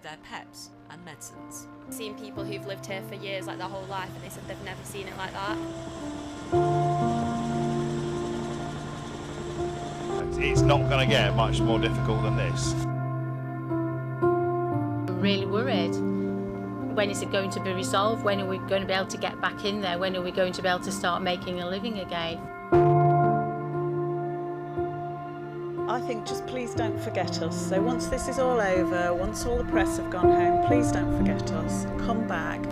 with their pets and medicines. Seen people who've lived here for years, like their whole life, and they said they've never seen it like that. It's not going to get much more difficult than this. I'm really worried. When is it going to be resolved? When are we going to be able to get back in there? When are we going to be able to start making a living again? I think just please don't forget us. So once this is all over, once all the press have gone home, please don't forget us. Come back.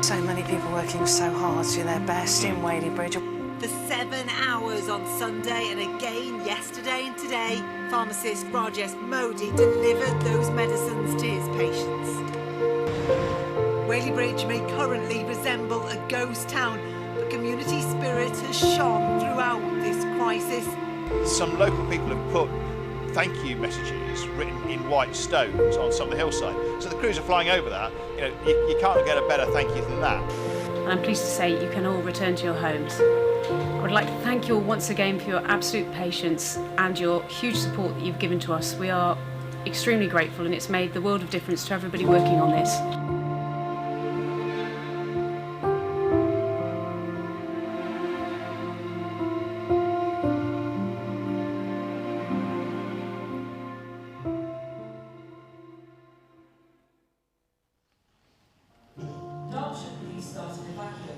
So many people working so hard to do their best in Whaley Bridge. For 7 hours on Sunday and again yesterday and today, pharmacist Rajesh Modi delivered those medicines to his patients. Whaley Bridge may currently resemble a ghost town, but community spirit has shone throughout this crisis. Some local people have put thank you messages written in white stones on some of the hillside. So the crews are flying over that. You know, you can't get a better thank you than that. And I'm pleased to say you can all return to your homes. I would like to thank you all once again for your absolute patience and your huge support that you've given to us. We are extremely grateful, and it's made the world of difference to everybody working on this. Please start to evacuate.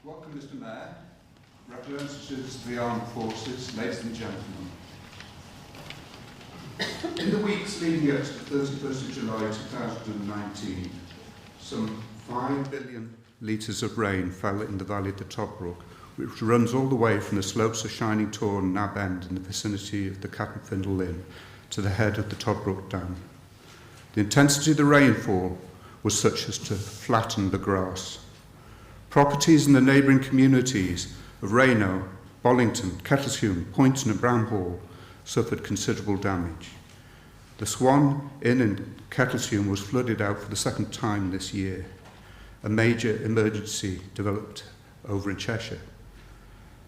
Welcome, Mr. Mayor, representatives of the Armed Forces, ladies and gentlemen. In the weeks leading up to the 31st of July 2019, some 5 billion litres of rain fell in the valley of the Tobruk, which runs all the way from the slopes of Shining Tor and Nab End in the vicinity of the Cappenfindle Linn to the head of the Tobruk Dam. The intensity of the rainfall was such as to flatten the grass. Properties in the neighbouring communities of Rayno, Bollington, Kettleshume, Poynton and Bramhall suffered considerable damage. The Swan Inn in Kettleshume was flooded out for the second time this year. A major emergency developed over in Cheshire.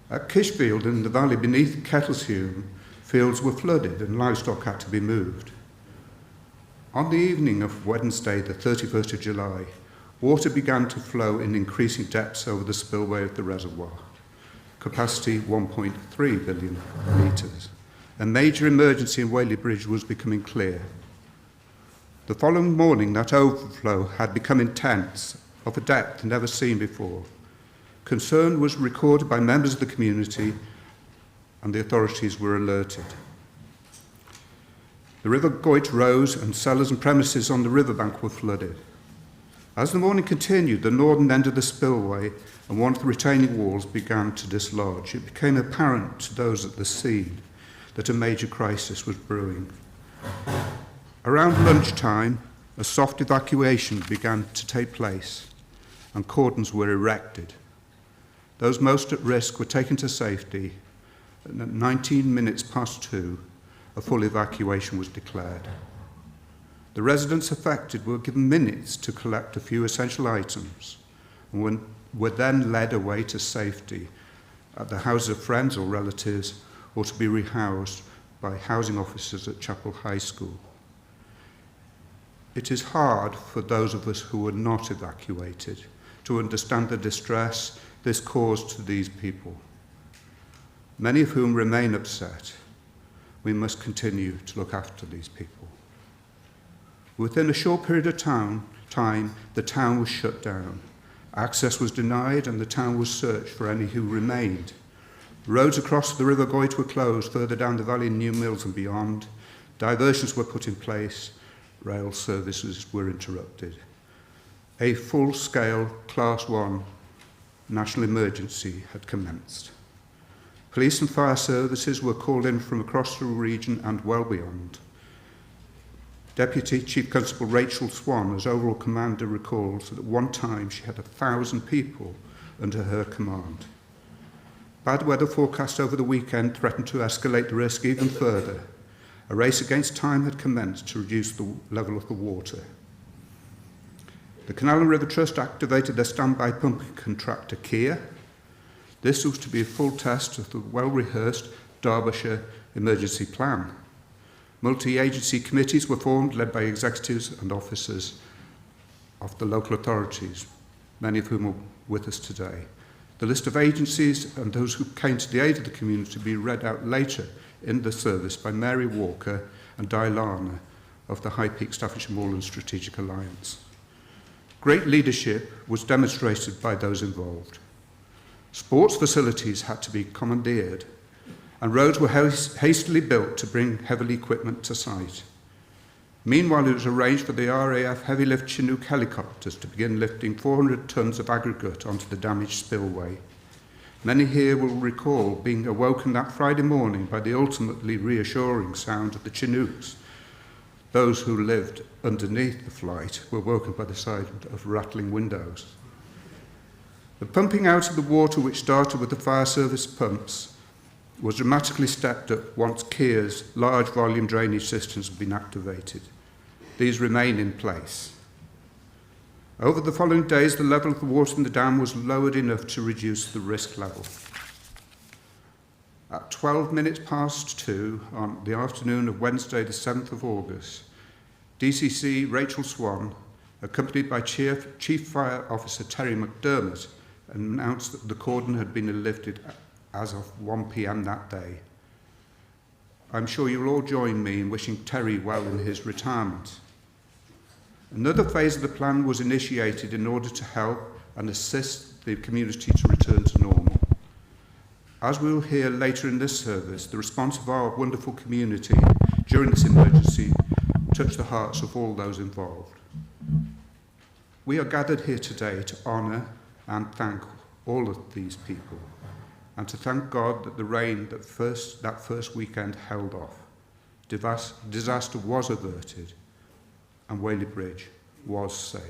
At Kishfield in the valley beneath Kettleshume, fields were flooded and livestock had to be moved. On the evening of Wednesday, the 31st of July, water began to flow in increasing depths over the spillway of the reservoir, capacity 1.3 billion litres. A major emergency in Whaley Bridge was becoming clear. The following morning, that overflow had become intense, of a depth never seen before. Concern was recorded by members of the community, and the authorities were alerted. The River Goyt rose, and cellars and premises on the riverbank were flooded. As the morning continued, the northern end of the spillway and one of the retaining walls began to dislodge. It became apparent to those at the scene that a major crisis was brewing. Around lunchtime, a soft evacuation began to take place and cordons were erected. Those most at risk were taken to safety, and at 19 minutes past 2, a full evacuation was declared. The residents affected were given minutes to collect a few essential items and were then led away to safety at the houses of friends or relatives or to be rehoused by housing officers at Chapel High School. It is hard for those of us who were not evacuated to understand the distress this caused to these people, many of whom remain upset. we must continue to look after these people. Within a short period of time, the town was shut down. Access was denied and the town was searched for any who remained. Roads across the River Goyt were closed further down the valley in New Mills and beyond. Diversions were put in place. Rail services were interrupted. A full-scale Class 1 national emergency had commenced. Police and fire services were called in from across the region and well beyond. Deputy Chief Constable Rachel Swan, as overall commander, recalls that at one time she had 1,000 people under her command. Bad weather forecast over the weekend threatened to escalate the risk even further. A race against time had commenced to reduce the level of the water. The Canal and River Trust activated their standby pumping contractor, Kia. This was to be a full test of the well-rehearsed Derbyshire emergency plan. Multi-agency committees were formed, led by executives and officers of the local authorities, many of whom are with us today. The list of agencies and those who came to the aid of the community will be read out later in the service by Mary Walker and Di Lana of the High Peak Staffordshire Moorland Strategic Alliance. Great leadership was demonstrated by those involved. Sports facilities had to be commandeered, and roads were hastily built to bring heavy equipment to site. Meanwhile, it was arranged for the RAF heavy lift Chinook helicopters to begin lifting 400 tonnes of aggregate onto the damaged spillway. Many here will recall being awoken that Friday morning by the ultimately reassuring sound of the Chinooks. Those who lived underneath the flight were woken by the sound of rattling windows. The pumping out of the water, which started with the fire service pumps, was dramatically stepped up once Kia's large volume drainage systems had been activated. These remain in place. Over the following days, the level of the water in the dam was lowered enough to reduce the risk level. At 12 minutes past 2 on the afternoon of Wednesday, the 7th of August, DCC Rachel Swan, accompanied by Chief Fire Officer Terry McDermott, announced that the cordon had been lifted as of 1 p.m. that day. I'm sure you'll all join me in wishing Terry well in his retirement. Another phase of the plan was initiated in order to help and assist the community to return to normal. As we will hear later in this service, the response of our wonderful community during this emergency touched the hearts of all those involved. We are gathered here today to honour and thank all of these people, and to thank God that the rain that first weekend held off. Disaster was averted, and Whaley Bridge was saved.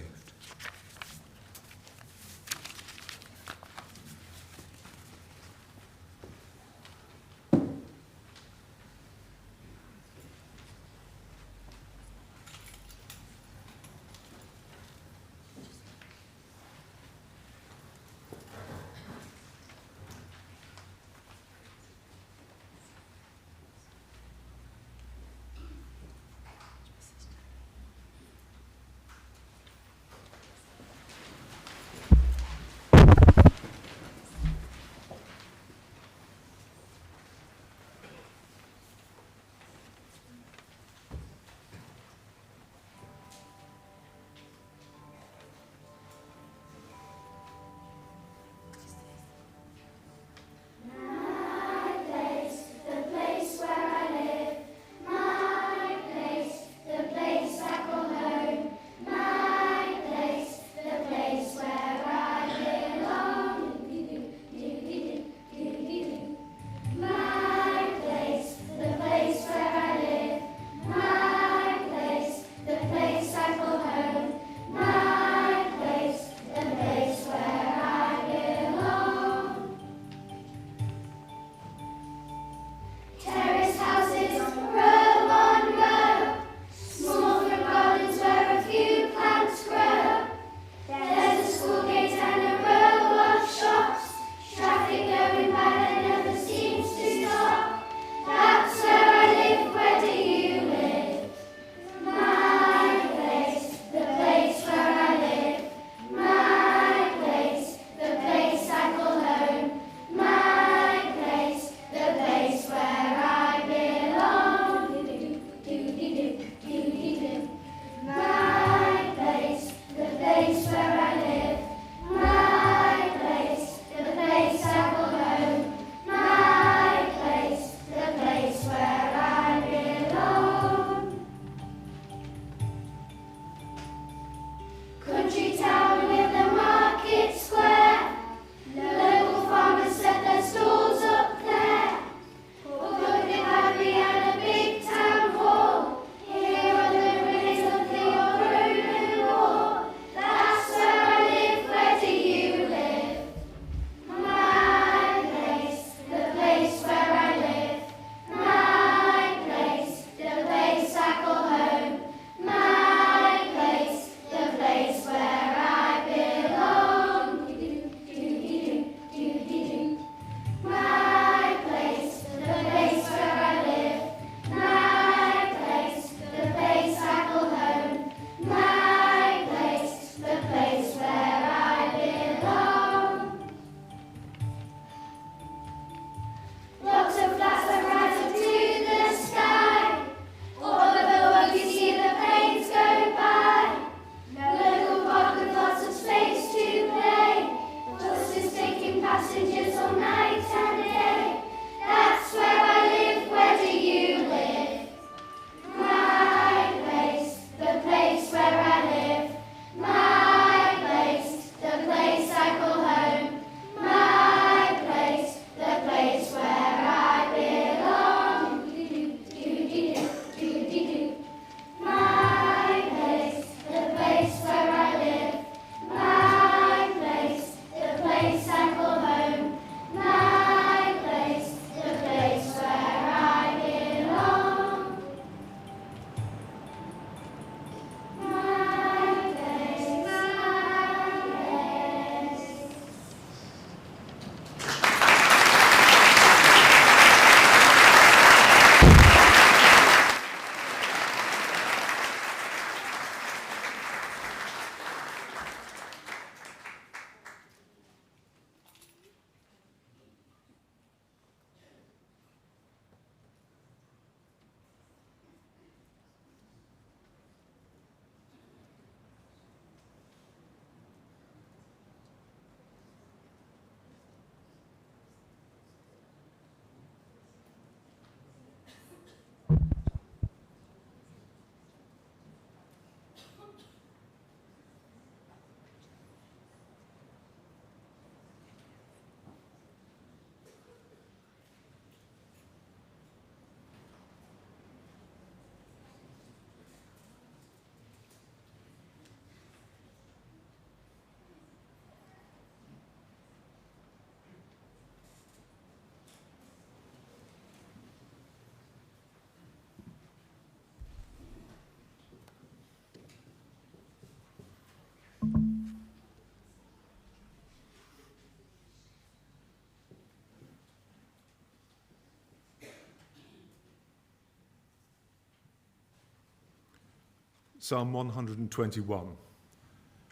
Psalm 121,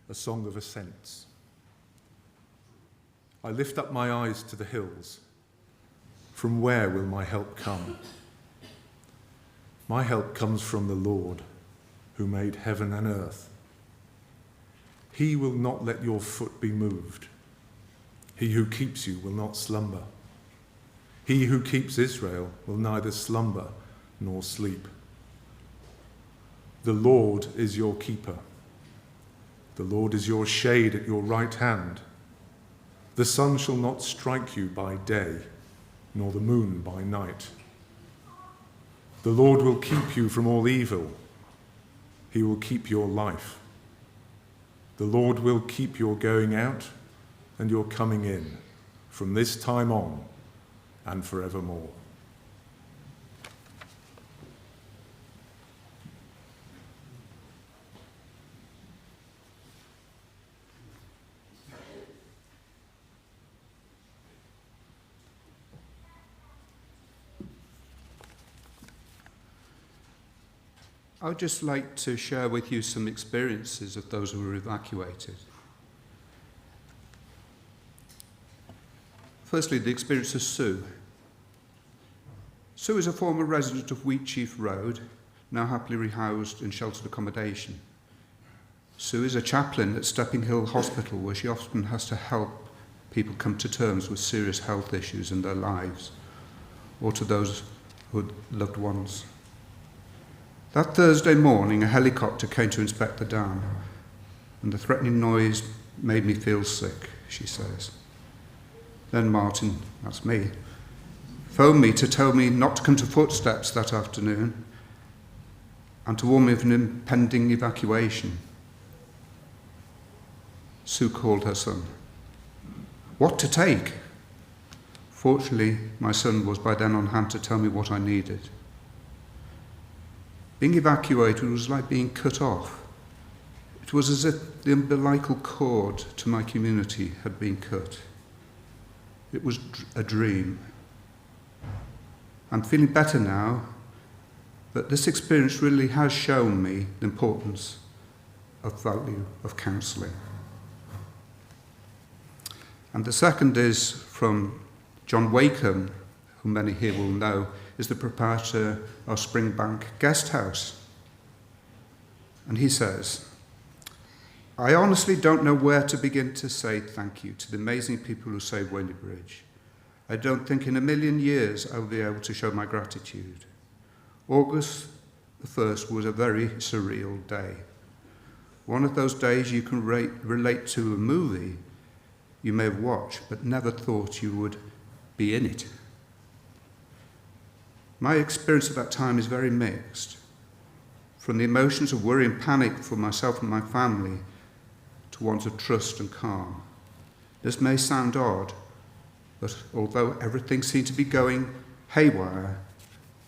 a song of ascents. I lift up my eyes to the hills. From where will my help come? My help comes from the Lord, who made heaven and earth. He will not let your foot be moved. He who keeps you will not slumber. He who keeps Israel will neither slumber nor sleep. The Lord is your keeper. The Lord is your shade at your right hand. The sun shall not strike you by day, nor the moon by night. The Lord will keep you from all evil. He will keep your life. The Lord will keep your going out and your coming in from this time on and forevermore. I would just like to share with you some experiences of those who were evacuated. Firstly, the experience of Sue. Sue is a former resident of Wheatsheaf Road, now happily rehoused in sheltered accommodation. Sue is a chaplain at Stepping Hill Hospital, where she often has to help people come to terms with serious health issues in their lives, or to those who had loved ones. That Thursday morning, a helicopter came to inspect the dam, and the threatening noise made me feel sick, she says. Then Martin, that's me, phoned me to tell me not to come to Footsteps that afternoon and to warn me of an impending evacuation. Sue called her son. What to take? Fortunately, my son was by then on hand to tell me what I needed. Being evacuated was like being cut off. It was as if the umbilical cord to my community had been cut. It was a dream. I'm feeling better now, but this experience really has shown me the importance of value of counselling. And the second is from John Wakeham, who many here will know, is the proprietor of Springbank Guest House. And he says, I honestly don't know where to begin to say thank you to the amazing people who saved Whaley Bridge. I don't think in a million years I will be able to show my gratitude. August the 1st was a very surreal day. One of those days you can relate to a movie you may have watched but never thought you would be in it. My experience at that time is very mixed. From the emotions of worry and panic for myself and my family to ones of trust and calm. This may sound odd, but although everything seemed to be going haywire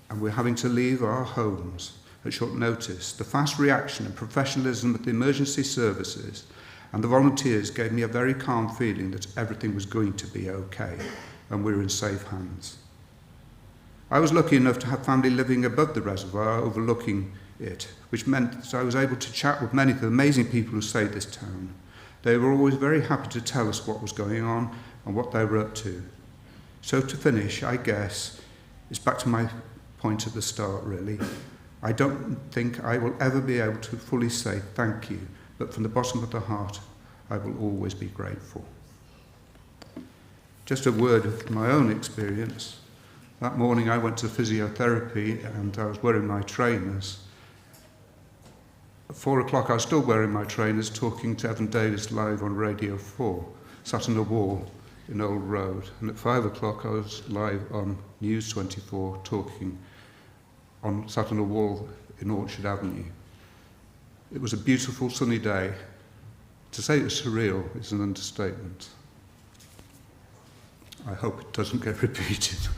and we're having to leave our homes at short notice, the fast reaction and professionalism of the emergency services and the volunteers gave me a very calm feeling that everything was going to be okay and we were in safe hands. I was lucky enough to have family living above the reservoir, overlooking it, which meant that I was able to chat with many of the amazing people who saved this town. They were always very happy to tell us what was going on and what they were up to. So to finish, I guess, it's back to my point at the start, really. I don't think I will ever be able to fully say thank you, but from the bottom of the heart, I will always be grateful. Just a word of my own experience. That morning I went to physiotherapy and I was wearing my trainers. At 4 o'clock I was still wearing my trainers, talking to Evan Davis live on Radio 4, sat on a wall in Old Road. And at 5 o'clock I was live on News 24, talking sat on a wall in Orchard Avenue. It was a beautiful sunny day. To say it was surreal is an understatement. I hope it doesn't get repeated.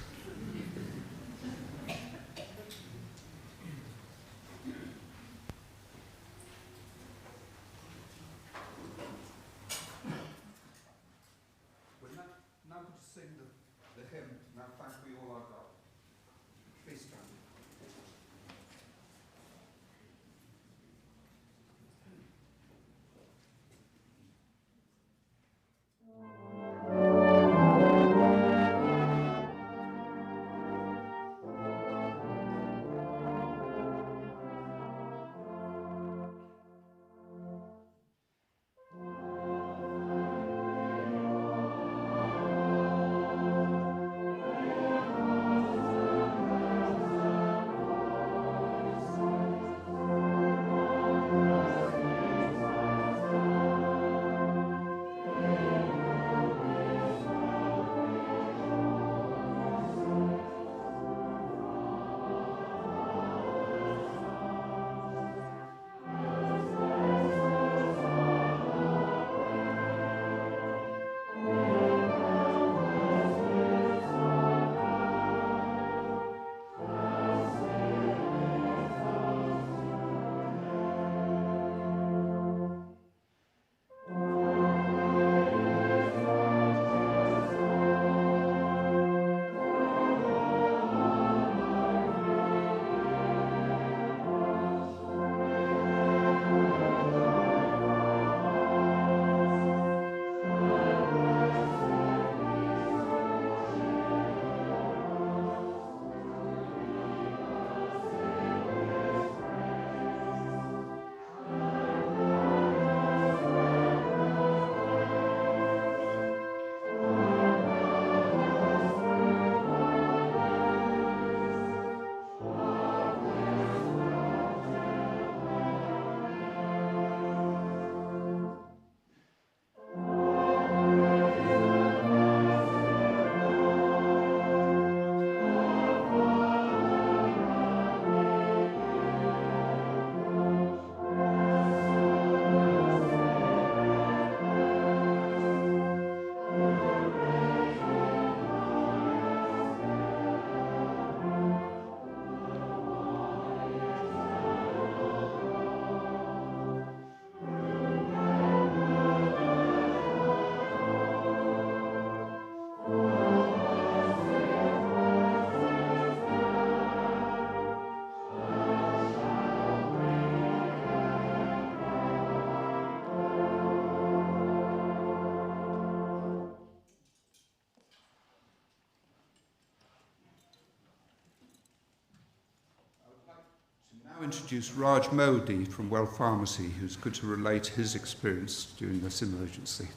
Now introduce Raj Modi from Well Pharmacy, who's going to relate his experience during this emergency.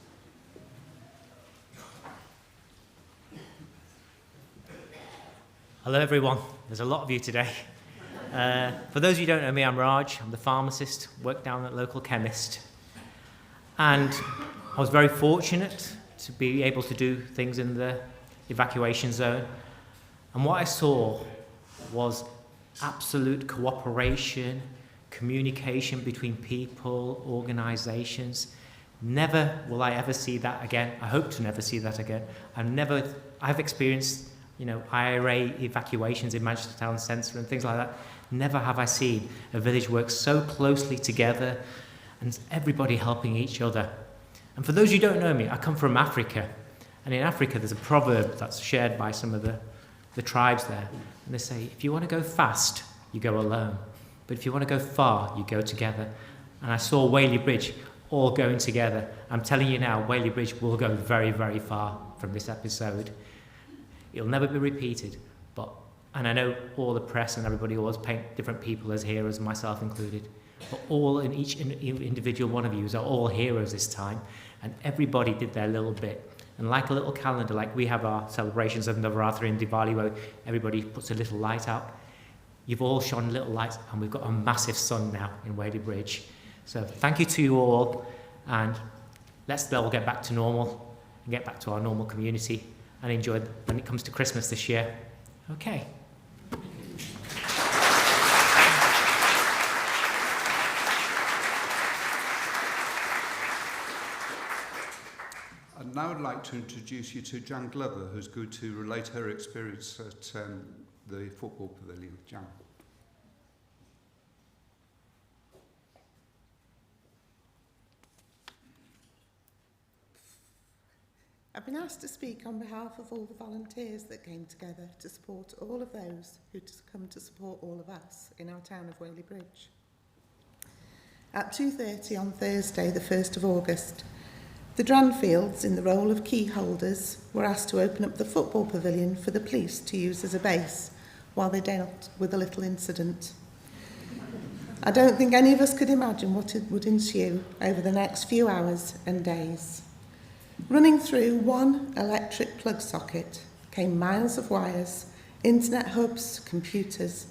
Hello everyone, there's a lot of you today. For those of you who don't know me, I'm Raj, I'm the pharmacist, work down at local chemist. And I was very fortunate to be able to do things in the evacuation zone. And what I saw was absolute cooperation, communication between people, organisations. Never will I ever see that again. I hope to never see that again. I've experienced, IRA evacuations in Manchester Town Centre and things like that. Never have I seen a village work so closely together and everybody helping each other. And for those who don't know me, I come from Africa. And in Africa, there's a proverb that's shared by some of the tribes there. And they say, if you want to go fast, you go alone. But if you want to go far, you go together. And I saw Whaley Bridge all going together. I'm telling you now, Whaley Bridge will go very, very far from this episode. It'll never be repeated. And I know all the press and everybody always paint different people as heroes, myself included. But each individual one of you are all heroes this time. And everybody did their little bit. And like a little calendar, like we have our celebrations of Navaratri and Diwali, where everybody puts a little light out. You've all shone little lights, and we've got a massive sun now in Whaley Bridge. So thank you to you all, and let's all get back to normal and get back to our normal community and enjoy when it comes to Christmas this year. Okay. And now I'd like to introduce you to Jan Glover, who's going to relate her experience at the football pavilion. Jan. I've been asked to speak on behalf of all the volunteers that came together to support all of those who come to support all of us in our town of Whaley Bridge. At 2:30 on Thursday, the 1st of August, the Dranfields, in the role of key holders, were asked to open up the football pavilion for the police to use as a base while they dealt with a little incident. I don't think any of us could imagine what would ensue over the next few hours and days. Running through one electric plug socket came miles of wires, internet hubs, computers,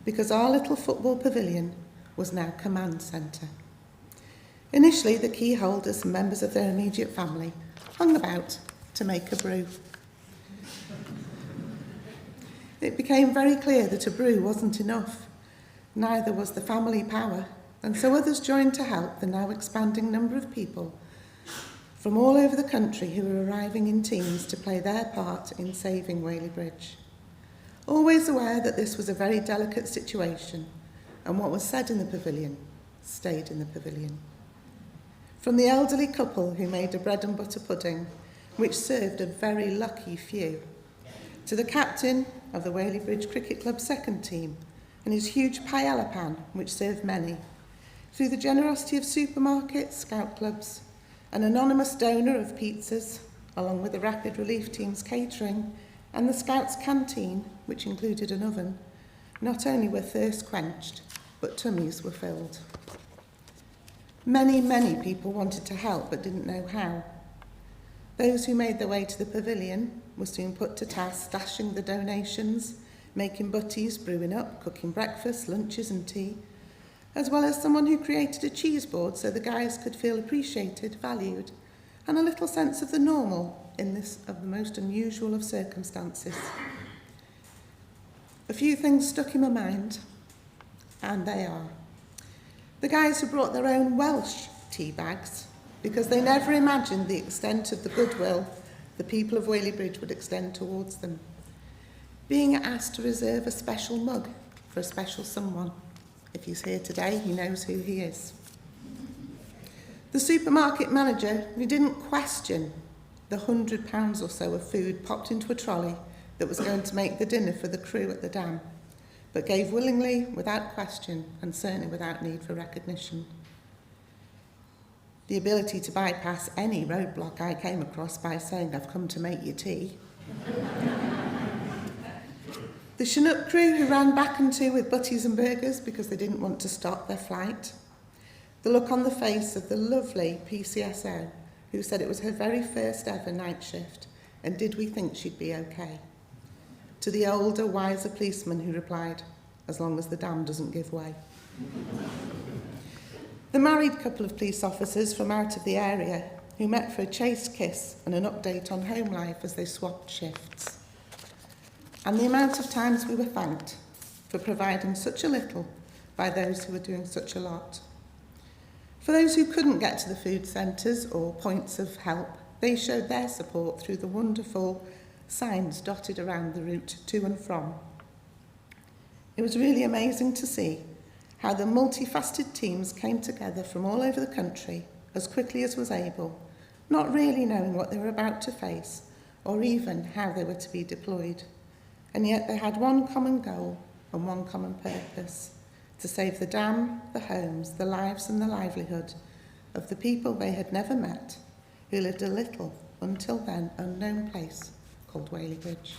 because our little football pavilion was now command centre. Initially, the key holders and members of their immediate family hung about to make a brew. It became very clear that a brew wasn't enough. Neither was the family power, and so others joined to help the now expanding number of people from all over the country who were arriving in teams to play their part in saving Whaley Bridge. Always aware that this was a very delicate situation, and what was said in the pavilion stayed in the pavilion. From the elderly couple who made a bread and butter pudding, which served a very lucky few, to the captain of the Whaley Bridge Cricket Club second team and his huge paella pan, which served many, through the generosity of supermarkets, scout clubs, an anonymous donor of pizzas, along with the Rapid Relief Team's catering, and the Scouts' canteen, which included an oven, not only were thirst quenched, but tummies were filled. Many, many people wanted to help but didn't know how. Those who made their way to the pavilion were soon put to task stashing the donations, making butties, brewing up, cooking breakfast, lunches and tea, as well as someone who created a cheese board so the guys could feel appreciated, valued, and a little sense of the normal in this of the most unusual of circumstances. A few things stuck in my mind, and they are: the guys who brought their own Welsh tea bags, because they never imagined the extent of the goodwill the people of Whaley Bridge would extend towards them. Being asked to reserve a special mug for a special someone. If he's here today, he knows who he is. The supermarket manager who didn't question the £100 or so of food popped into a trolley that was going to make the dinner for the crew at the dam, but gave willingly, without question, and certainly without need for recognition. The ability to bypass any roadblock I came across by saying, "I've come to make you tea." The Chinook crew who ran back and to with butties and burgers because they didn't want to stop their flight. The look on the face of the lovely PCSO who said it was her very first ever night shift and did we think she'd be okay? To the older, wiser policeman who replied, as long as the dam doesn't give way. The married couple of police officers from out of the area who met for a chaste kiss and an update on home life as they swapped shifts. And the amount of times we were thanked for providing such a little by those who were doing such a lot. For those who couldn't get to the food centres or points of help, they showed their support through the wonderful signs dotted around the route to and from. It was really amazing to see how the multifaceted teams came together from all over the country as quickly as was able, not really knowing what they were about to face or even how they were to be deployed. And yet they had one common goal and one common purpose: to save the dam, the homes, the lives and the livelihood of the people they had never met, who lived a little, until then, unknown place called Whaley Bridge.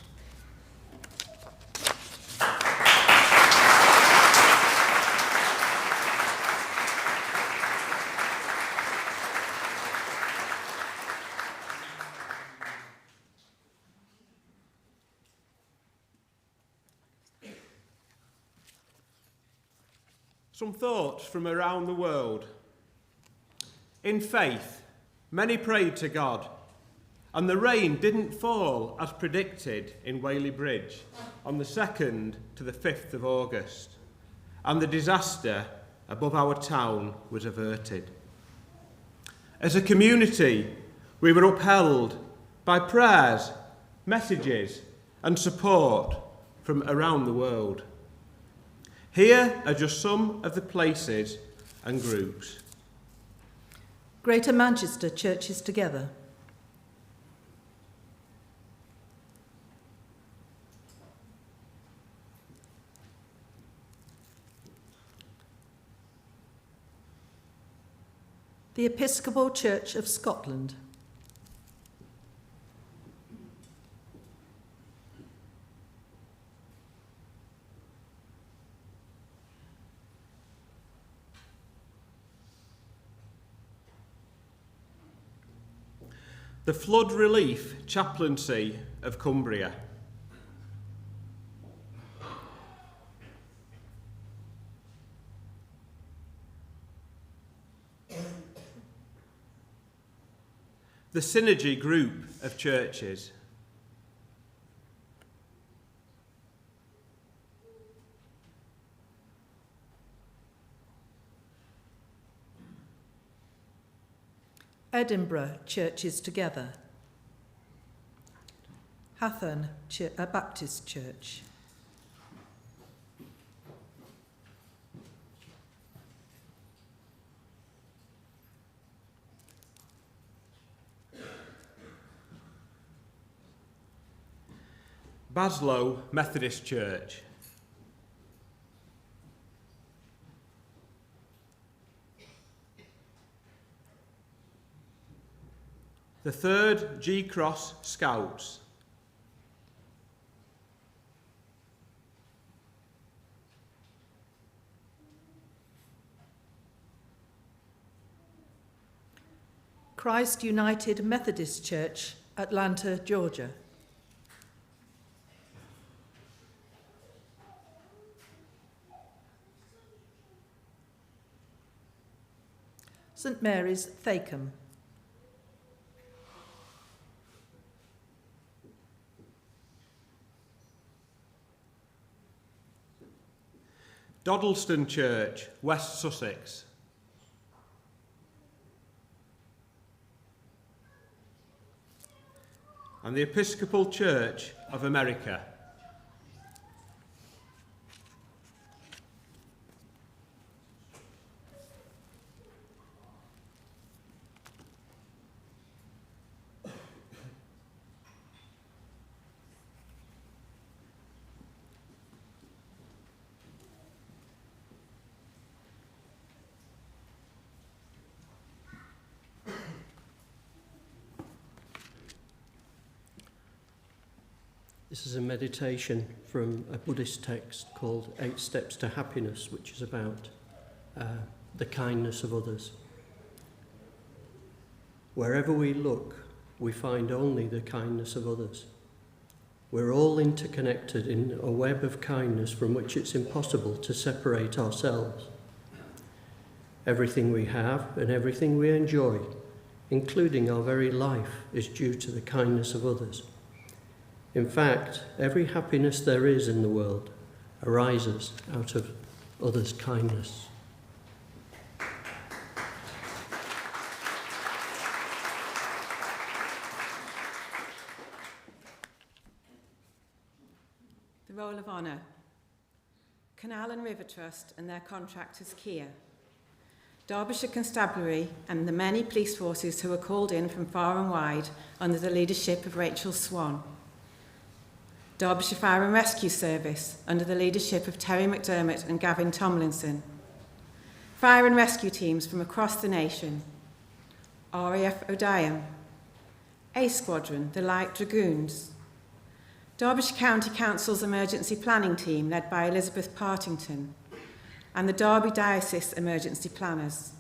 Some thoughts from around the world. In faith, many prayed to God, and the rain didn't fall as predicted in Whaley Bridge on the 2nd to the 5th of August, and the disaster above our town was averted. As a community, we were upheld by prayers, messages, and support from around the world. Here are just some of the places and groups. Greater Manchester Churches Together. The Episcopal Church of Scotland. The Flood Relief Chaplaincy of Cumbria. The Synergy Group of Churches. Edinburgh Churches Together. Hathorn Baptist Church. Baslow Methodist Church. The 3rd G Cross Scouts. Christ United Methodist Church, Atlanta, Georgia. St Mary's, Thacombe. Doddleston Church, West Sussex. And the Episcopal Church of America. This is a meditation from a Buddhist text called 8 Steps to Happiness, which is about the kindness of others. Wherever we look, we find only the kindness of others. We're all interconnected in a web of kindness from which it's impossible to separate ourselves. Everything we have and everything we enjoy, including our very life, is due to the kindness of others. In fact, every happiness there is in the world arises out of others' kindness. The Roll of Honour. Canal and River Trust and their contractors Kia. Derbyshire Constabulary and the many police forces who were called in from far and wide under the leadership of Rachel Swan. Derbyshire Fire and Rescue Service under the leadership of Terry McDermott and Gavin Tomlinson. Fire and rescue teams from across the nation. RAF Odiham. A Squadron, the Light Dragoons. Derbyshire County Council's emergency planning team led by Elizabeth Partington and the Derby Diocese emergency planners.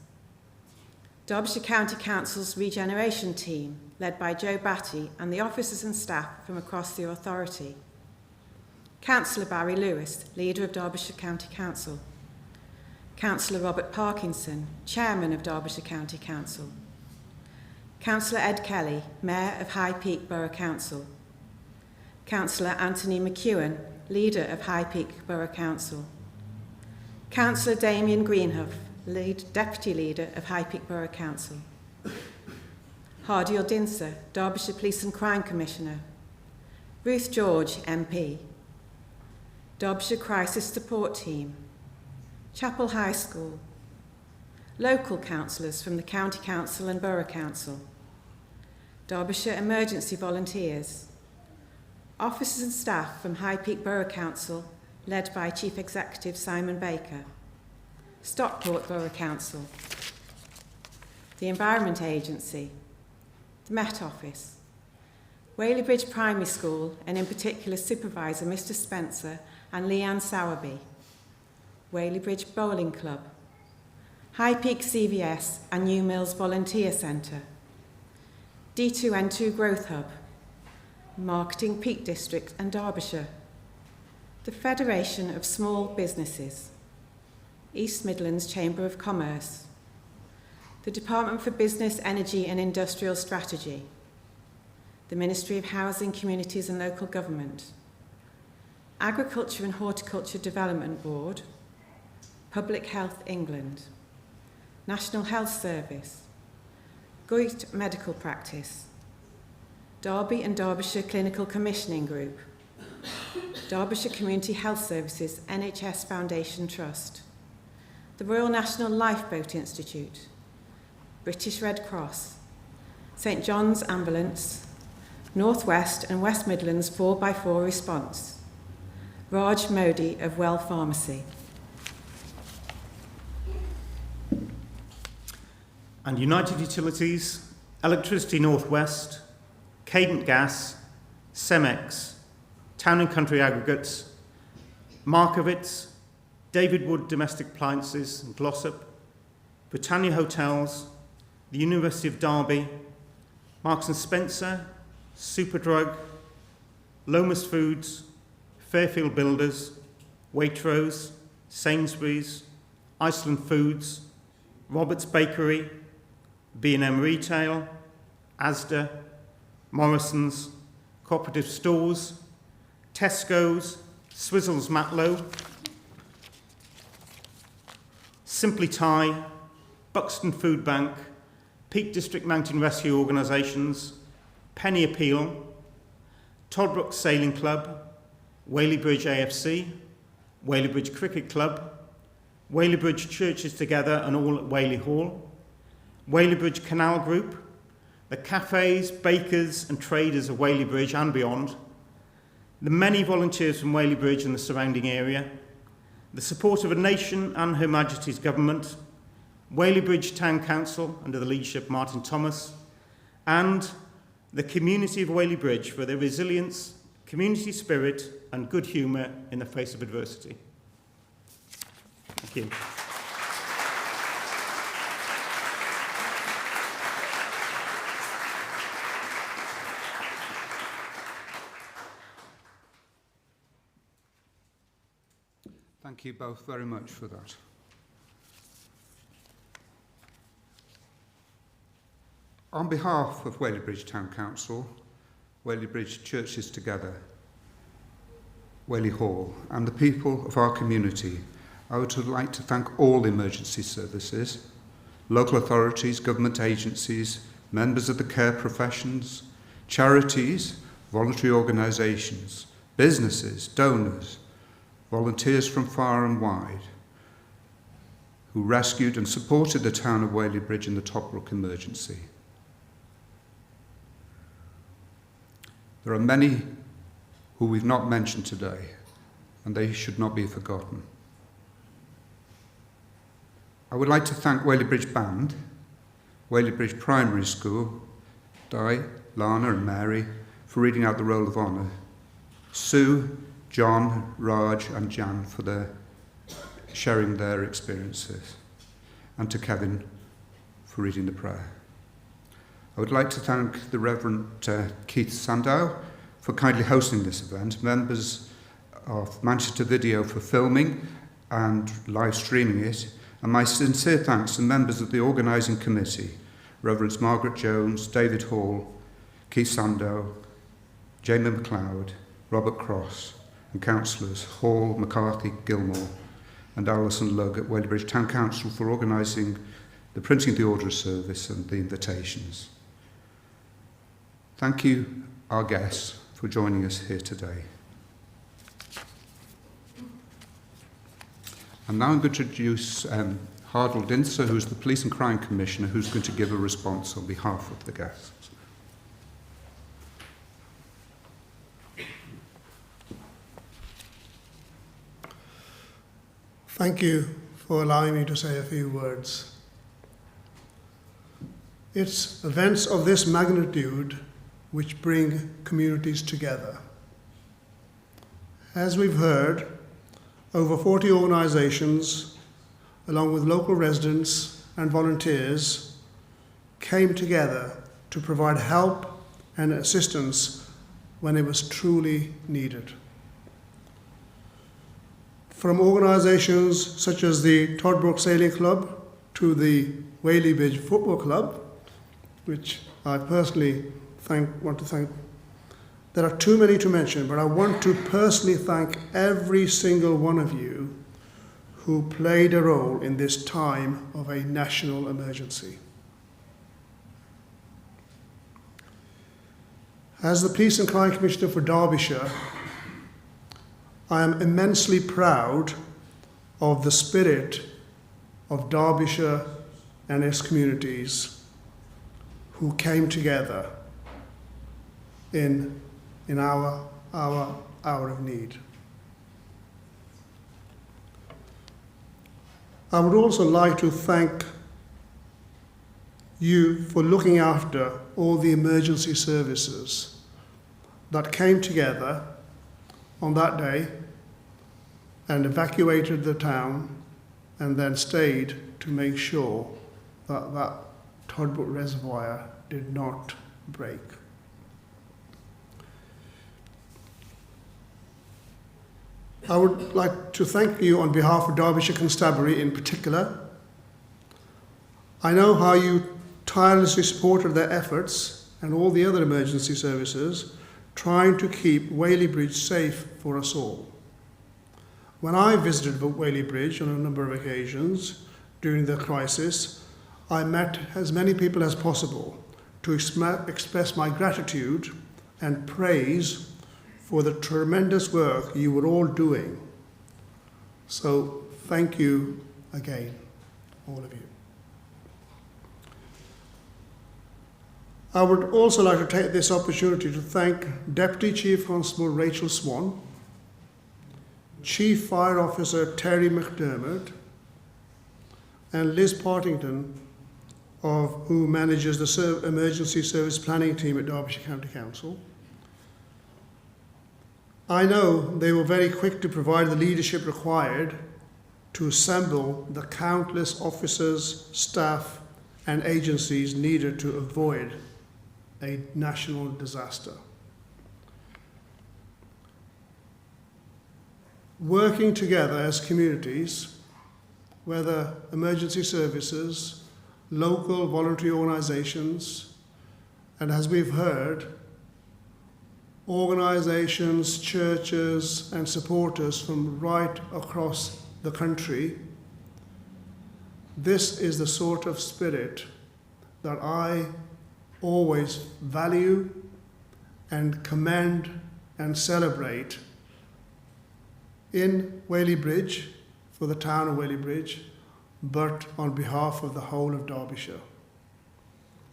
Derbyshire County Council's regeneration team led by Joe Batty and the officers and staff from across the authority. Councillor Barry Lewis, leader of Derbyshire County Council. Councillor Robert Parkinson, chairman of Derbyshire County Council. Councillor Ed Kelly, mayor of High Peak Borough Council. Councillor Anthony McEwen, leader of High Peak Borough Council. Councillor Damien Greenhuff, deputy leader of High Peak Borough Council. Hardy Odinsa, Derbyshire Police and Crime Commissioner. Ruth George, MP. Derbyshire Crisis Support Team. Chapel High School. Local councillors from the County Council and Borough Council. Derbyshire Emergency Volunteers. Officers and staff from High Peak Borough Council, led by Chief Executive Simon Baker. Stockport Borough Council. The Environment Agency. The Met Office. Whaley Bridge Primary School, and in particular Supervisor Mr Spencer and Leanne Sowerby. Whaley Bridge Bowling Club. High Peak CVS and New Mills Volunteer Centre. D2N2 Growth Hub. Marketing Peak District and Derbyshire. The Federation of Small Businesses. East Midlands Chamber of Commerce. The Department for Business, Energy and Industrial Strategy. The Ministry of Housing, Communities and Local Government. Agriculture and Horticulture Development Board. Public Health England. National Health Service. Goit Medical Practice. Derby and Derbyshire Clinical Commissioning Group. Derbyshire Community Health Services NHS Foundation Trust. The Royal National Lifeboat Institute. British Red Cross. St John's Ambulance. North West and West Midlands 4x4 Response. Raj Modi of Well Pharmacy. And United Utilities, Electricity North West, Cadent Gas, Cemex, Town and Country Aggregates, Markowitz, David Wood Domestic Appliances and Glossop, Britannia Hotels, the University of Derby, Marks and Spencer, Superdrug, Lomas Foods, Fairfield Builders, Waitrose, Sainsbury's, Iceland Foods, Roberts Bakery, B&M Retail, Asda, Morrison's, Cooperative Stores, Tesco's, Swizzles Matlow, Simply Thai, Buxton Food Bank, Peak District Mountain Rescue Organisations, Penny Appeal, Toddbrook Sailing Club, Whaley Bridge AFC, Whaley Bridge Cricket Club, Whaley Bridge Churches Together and all at Whaley Hall, Whaley Bridge Canal Group, the cafes, bakers and traders of Whaley Bridge and beyond, the many volunteers from Whaley Bridge and the surrounding area, the support of a nation and Her Majesty's Government, Whaley Bridge Town Council under the leadership of Martin Thomas, and the community of Whaley Bridge for their resilience, community spirit and good humour in the face of adversity. Thank you. Thank you both very much for that. On behalf of Whaley Bridge Town Council, Whaley Bridge Churches Together, Whaley Hall, and the people of our community, I would like to thank all emergency services, local authorities, government agencies, members of the care professions, charities, voluntary organisations, businesses, donors, volunteers from far and wide, who rescued and supported the town of Whaley Bridge in the Tobruk emergency. There are many who we've not mentioned today, and they should not be forgotten. I would like to thank Whaley Bridge Band, Whaley Bridge Primary School, Di, Lana and Mary for reading out the roll of honour, Sue, John, Raj and Jan for sharing their experiences, and to Kevin for reading the prayer. I would like to thank the Reverend Keith Sandow for kindly hosting this event, members of Manchester Video for filming and live streaming it, and my sincere thanks to members of the organising committee, Reverends Margaret Jones, David Hall, Keith Sandow, Jamie MacLeod, Robert Cross, and councillors Hall, McCarthy, Gilmore, and Alison Lugg at Whaley Bridge Town Council for organising the printing of the order of service and the invitations. Thank you, our guests, for joining us here today. I'm now going to introduce Hardle Dinser, who's the Police and Crime Commissioner, who's going to give a response on behalf of the guests. Thank you for allowing me to say a few words. It's events of this magnitude which bring communities together. As we've heard, over 40 organisations, along with local residents and volunteers, came together to provide help and assistance when it was truly needed. From organisations such as the Tobruk Sailing Club to the Whaley Bridge Football Club, which I personally want to thank. There are too many to mention, but I want to personally thank every single one of you who played a role in this time of a national emergency. As the Police and Crime Commissioner for Derbyshire, I am immensely proud of the spirit of Derbyshire and its communities who came together in our hour of need. I would also like to thank you for looking after all the emergency services that came together on that day and evacuated the town and then stayed to make sure that that Tobruk reservoir did not break. I would like to thank you on behalf of Derbyshire Constabulary in particular. I know how you tirelessly supported their efforts and all the other emergency services trying to keep Whaley Bridge safe for us all. When I visited Whaley Bridge on a number of occasions during the crisis, I met as many people as possible to express my gratitude and praise for the tremendous work you were all doing. So thank you again, all of you. I would also like to take this opportunity to thank Deputy Chief Constable Rachel Swan, Chief Fire Officer Terry McDermott, and Liz Partington, who manages the Emergency Service Planning Team at Derbyshire County Council, I know they were very quick to provide the leadership required to assemble the countless officers, staff, and agencies needed to avoid a national disaster. Working together as communities, whether emergency services, local voluntary organisations, and as we've heard, organisations, churches, and supporters from right across the country, this is the sort of spirit that I always value and commend and celebrate in Whaley Bridge, for the town of Whaley Bridge, but on behalf of the whole of Derbyshire.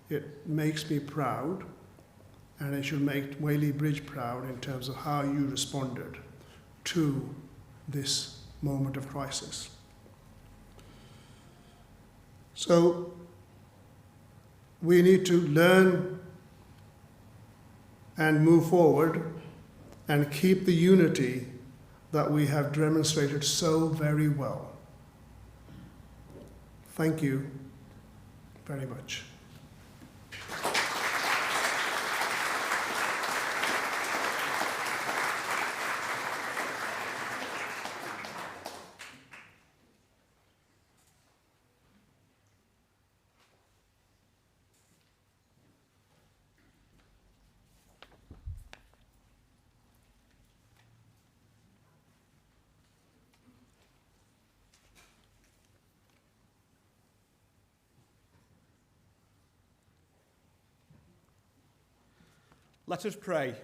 It makes me proud, and it should make Whaley Bridge proud in terms of how you responded to this moment of crisis. So we need to learn and move forward and keep the unity that we have demonstrated so very well. Thank you very much. Let us pray.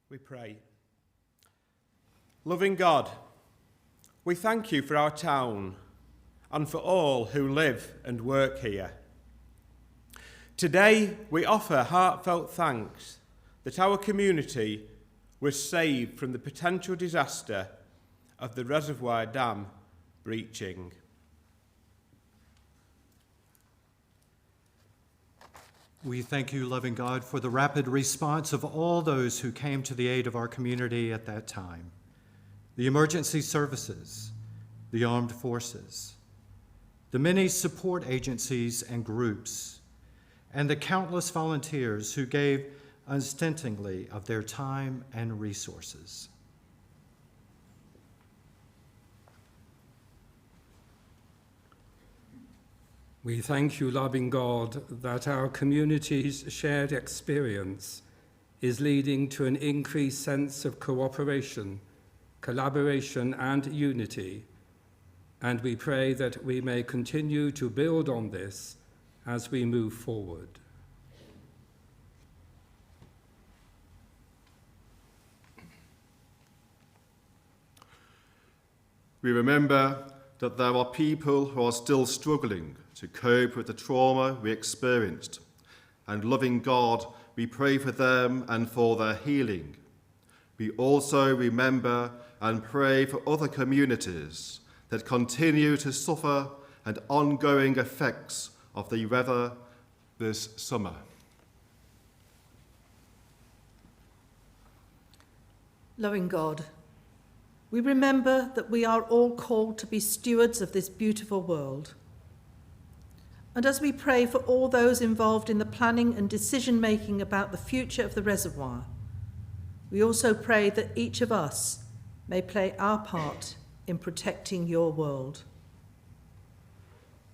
We pray. Loving God, we thank you for our town and for all who live and work here. Today, we offer heartfelt thanks that our community was saved from the potential disaster of the reservoir dam breaching. We thank you, loving God, for the rapid response of all those who came to the aid of our community at that time. The emergency services, the armed forces, the many support agencies and groups, and the countless volunteers who gave unstintingly of their time and resources. We thank you, loving God, that our community's shared experience is leading to an increased sense of cooperation, collaboration, and unity, and we pray that we may continue to build on this as we move forward. We remember that there are people who are still struggling to cope with the trauma we experienced, and loving God, we pray for them and for their healing. We also remember and pray for other communities that continue to suffer and ongoing effects of the weather this summer. Loving God, we remember that we are all called to be stewards of this beautiful world. And as we pray for all those involved in the planning and decision-making about the future of the reservoir, we also pray that each of us may play our part in protecting your world.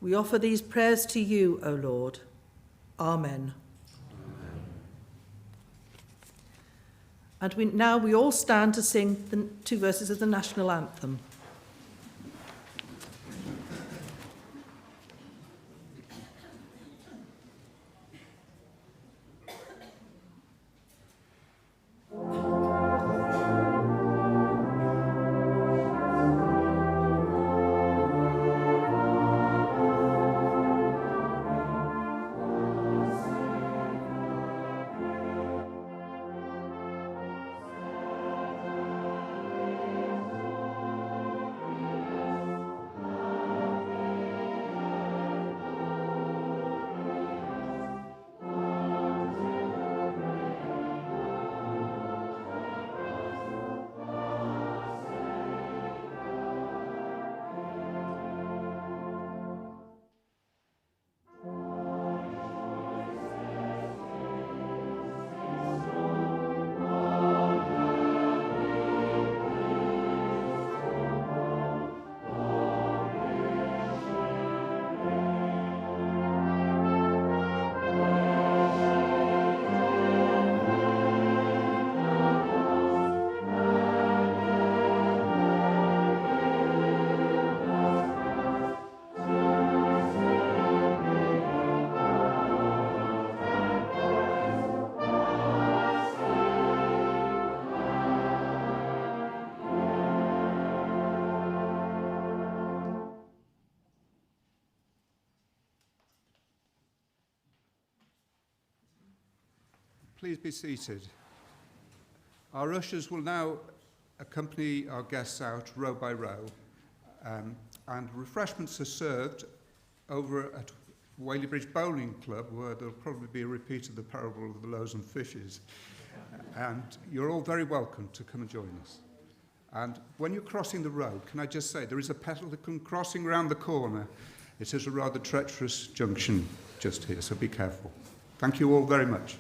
We offer these prayers to you, O Lord. Amen. And we all stand to sing the 2 verses of the national anthem. Please be seated. Our ushers will now accompany our guests out row by row, and refreshments are served over at Whaley Bridge Bowling Club, where there'll probably be a repeat of the parable of the loaves and fishes. And you're all very welcome to come and join us. And when you're crossing the road, can I just say, there is a pelican crossing round the corner. It is a rather treacherous junction just here, so be careful. Thank you all very much.